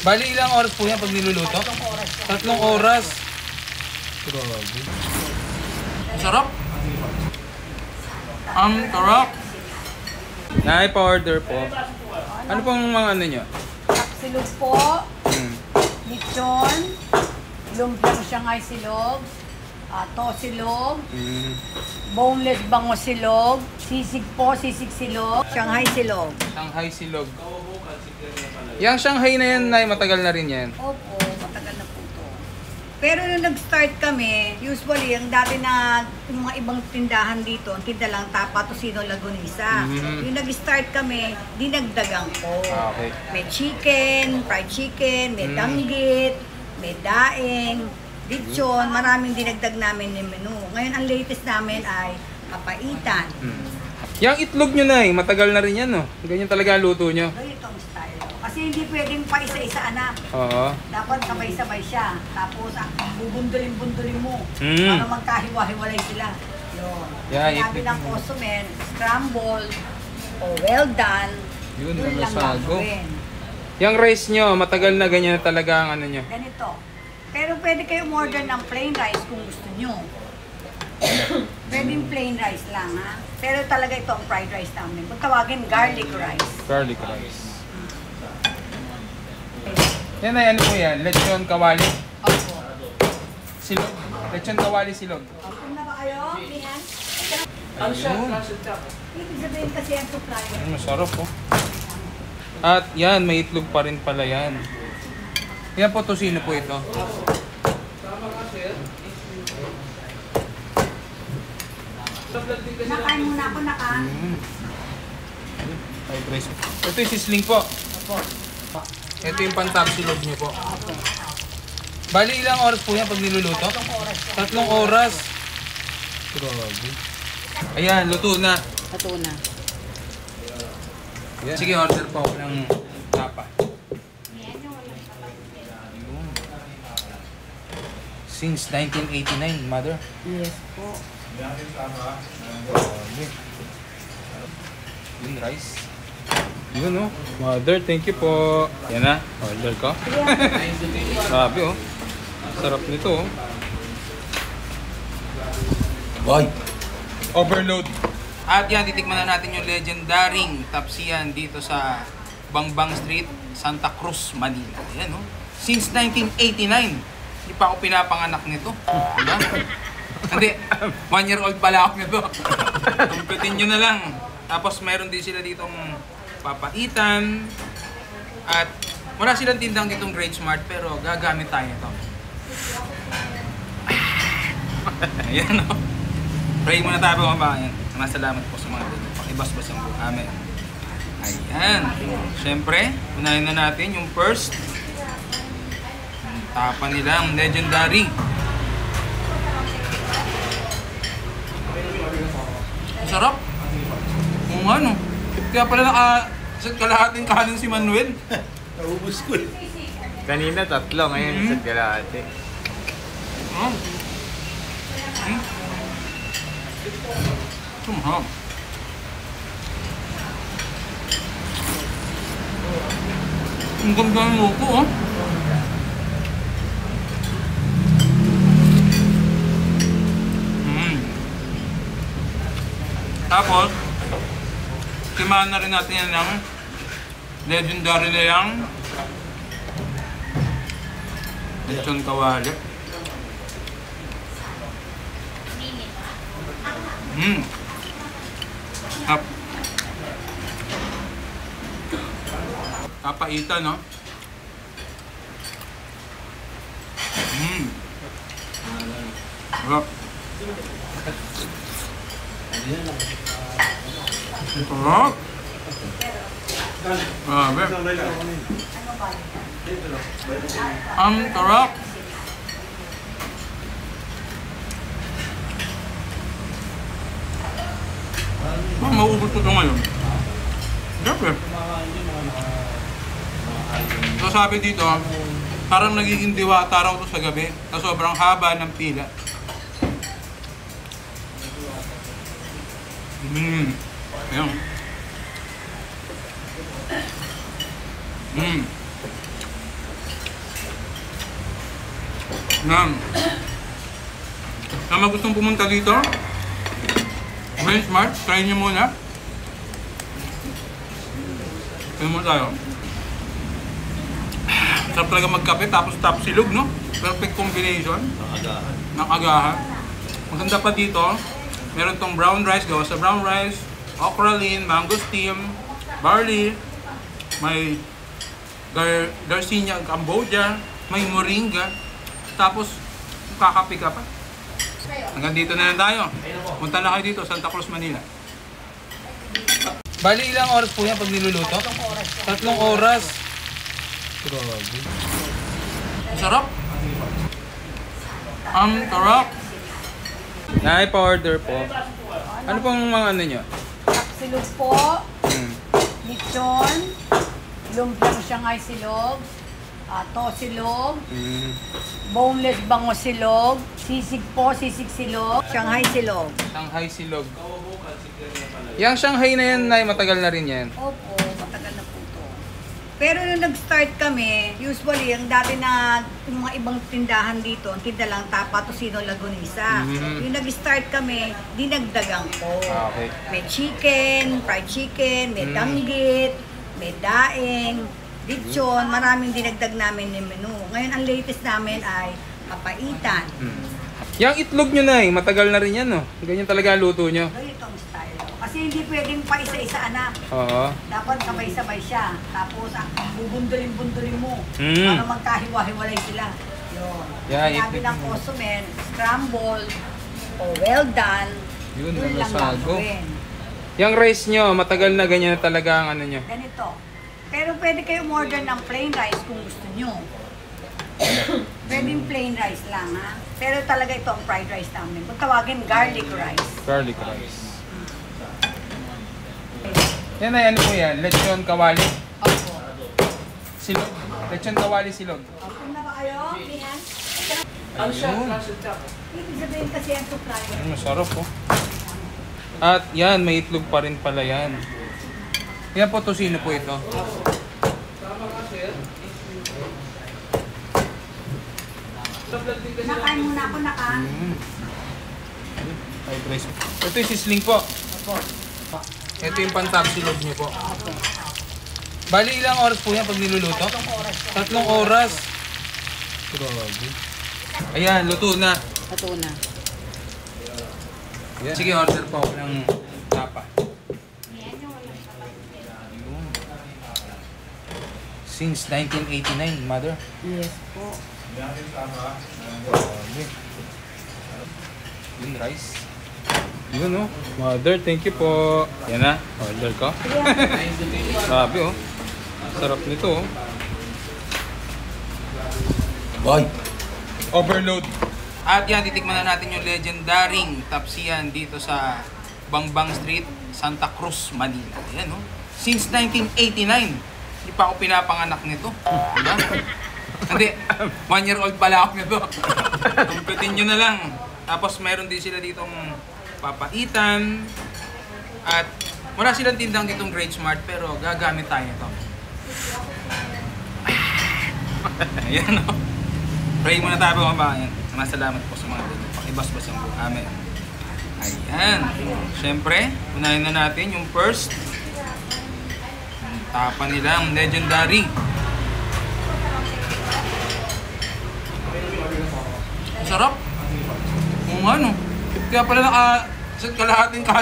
Bali, ilang oras po yan pag niluluto? 3 oras po. 3 oras. Grabe. Sarap. Sarap. Nay, pa-order po. Ano pong mga ano nyo? Silog po, lechon, lumpiang Shanghai silog, tosilog, boneless bango silog, sisig po, sisig silog, Shanghai silog. Shanghai silog. Yang Shanghai na yan, Nay, matagal na rin yan. Opo, matagal na po to. Pero nung nag-start kami, usually, ang dati na yung mga ibang tindahan dito, ang tinda lang Tapa, Tocino, Lagunisa. Yung nag-start kami, dinagdagan ko. Okay. May chicken, fried chicken, may danggit, may daing, lechon, maraming dinagdag namin yung menu. Ngayon, ang latest namin ay papaitan. Yang itlog nyo, Nay, matagal na rin yan, no? Ganyan talaga ang luto nyo. Ganito ang style. Kasi hindi pwedeng pa isa-isa, anak. Oo. Dapat sabay-sabay siya. Tapos, bubundulin-bundulin mo. Mm. Para magkahiwa-hiwalay sila. Yun. Yeah, Sinabi ng customer, scramble, o well done. Yun, lang nalasago. gagawin. Yung rice nyo, matagal na ganyan na talaga ang ano nyo. Ganito. Pero pwede kayo order ng plain rice kung gusto nyo. Pwedeng plain rice lang, ha? Pero talaga ito ang fried rice namin. Kung tawagin, garlic rice. Garlic rice. Yan ay ano po yan? Lechon kawali. Opo. Silog. Lechon kawali silog. Opo na ba kayo? Yan. Ayun. Ibig sabihin kasi ang supplier. Masarap po. At yan, may itlog pa rin pala yan. Yan po, tosino po ito. Nakain muna ako, Fried rice. Ito yung sisling po. Opo. Ito yung pantapsilog nyo po. Bali, ilang oras po yan pag niluluto? 3 oras po. 3 oras. Grabe. Ayan, luto na. Ito na. Sige, order po ako ng tapa. Since 1989, mother. Yes po. Yung rice. Yun, no? Mother, thank you po. Yan na, order ko. Grabe, oh. Sarap nito, oh. Boy! Overload. At yan, titikman na natin yung legendaring tapsiyan dito sa Bangbang Street, Santa Cruz, Manila. Yan, oh. Since 1989, hindi pa ako pinapanganak nito. Diba? Hindi, 1 year old pala ako nito. Kumpitin nyo na lang. Tapos meron din sila ditong papaitan. At wala silang tindang ditong Great Smart, pero gagamit tayo ito. Ayan, o. Pray muna tayo mga kabayan. Salamat po sa mga dito. Pakibasbas ang buong amin. Ayan. Siyempre, unahin na natin yung first. Yung tapa nila, ang legendary. Sarap. Kung ano. Kaya pala kalahating kanin si Manuel. Naubos ko eh. Kanina 3, ngayon isa't kalahati. Sumham. Ang ganda ng luto, oh. Tapos, timaan na rin natin yan ng legendary na yung lechon kawali. Papaitan, no? Sarap. Sarap. Grabe. Ang sarap. Mauubos ko ito ngayon. Siyempre. So sabi dito, parang nagiging diwata raw ito sa gabi na sobrang haba ng pila. Ayan. Yan. Kama gustong pumunta dito, Brain Smart, try nyo muna. Kaya muna tayo. Sarap talaga magkape, tapos silog, no? Perfect combination. Ng agahan. Maganda pa dito, meron tong brown rice, gawa sa brown rice, okra lean, mangosteen, barley, may Garcinia Cambodia, may moringa, tapos kakape ka pa. Hanggang dito na lang tayo. Punta na kayo dito, Santa Cruz, Manila. Bali, ilang oras po yan pag niluluto? 3 oras. Grabe. Sarap. Sarap. Pa-order po. Ano pong mga ano nyo? Silog po, lechon, lumpiang Shanghai silog, tosilog, boneless bango silog, sisig po, sisig silog, Shanghai silog. Shanghai silog. Yang Shanghai na yan, Nay, matagal na rin yan. Opo, matagal na po to. Pero nung nag-start kami, usually, ang dati na yung mga ibang tindahan dito, ang tinda lang Tapa, Tocino, Lagunisa. Yung nag-start kami, dinagdagan ko. Okay. May chicken, fried chicken, may danggit, may daing, lechon, maraming dinagdag namin ng menu. Ngayon, ang latest namin ay papaitan. Yang itlog nyo, Nay, matagal na rin yan, no? Ganyan talaga ang luto nyo. Ganito ang style. Kasi hindi pwedeng pa isa-isa, anak. Oo. Dapat sabay-sabay siya. Tapos, ang bubundulin-bundulin mo. Mm. Para magkahiwa-hiwalay sila. Yun. Yeah, Sabi ng customer, scramble, o well done. Yun, lang nalasago. gagawin. Yung rice nyo, matagal na ganyan na talaga ang ano nyo. Ganito. Pero pwede kayo order ng plain rice kung gusto nyo. Pwedeng plain rice lang, ha? Pero talaga ito ang fried rice namin. Kung tawagin, garlic rice. Garlic rice. Yan ay ano po yan? Lechon kawali. Opo. Silog. Lechon kawali silog. Opo na ba kayo? Yan. Ayun. Ibig sabihin kasi ang supply. Ayun, masarap po. At yan, may itlog pa rin pala yan. Yan po, tosino po ito. Nakain muna ako, Fried rice. Ito yung sisling po. Ito yung pan-top silog nyo po. Bali, ilang oras po yan pag niluluto? 3 oras. Grabe. Ayan, luto na. Ito na. Yan. Sige, order po ako ng tapa. Since 1989, mother. Yes po. Grabe. Yung rice. Yun, oh. Mother, thank you po. Yan na, order ko. Grabe, oh. Sarap nito, oh. Boy! Overload. At yan, titikman na natin yung legendaring tapsiyan dito sa Bangbang Street, Santa Cruz, Manila. Yan, oh. Since 1989, hindi pa ako pinapanganak nito. Diba? Hindi, 1 year old pala ako nito. Kumpitin nyo na lang. Tapos meron din sila ditong papaitan. At wala silang tindang ditong Great Smart, pero gagamit tayo ito. Ayan, o. Pray muna tayo mga kabayan. Masalamat po sa mga dito. Pakibasbas yung buhay. Amen. Ayan. Siyempre, unahin na natin yung first. Yung tapa nila, ang legendary. Sarap. Kung ano. Kaya pala kalahating kanin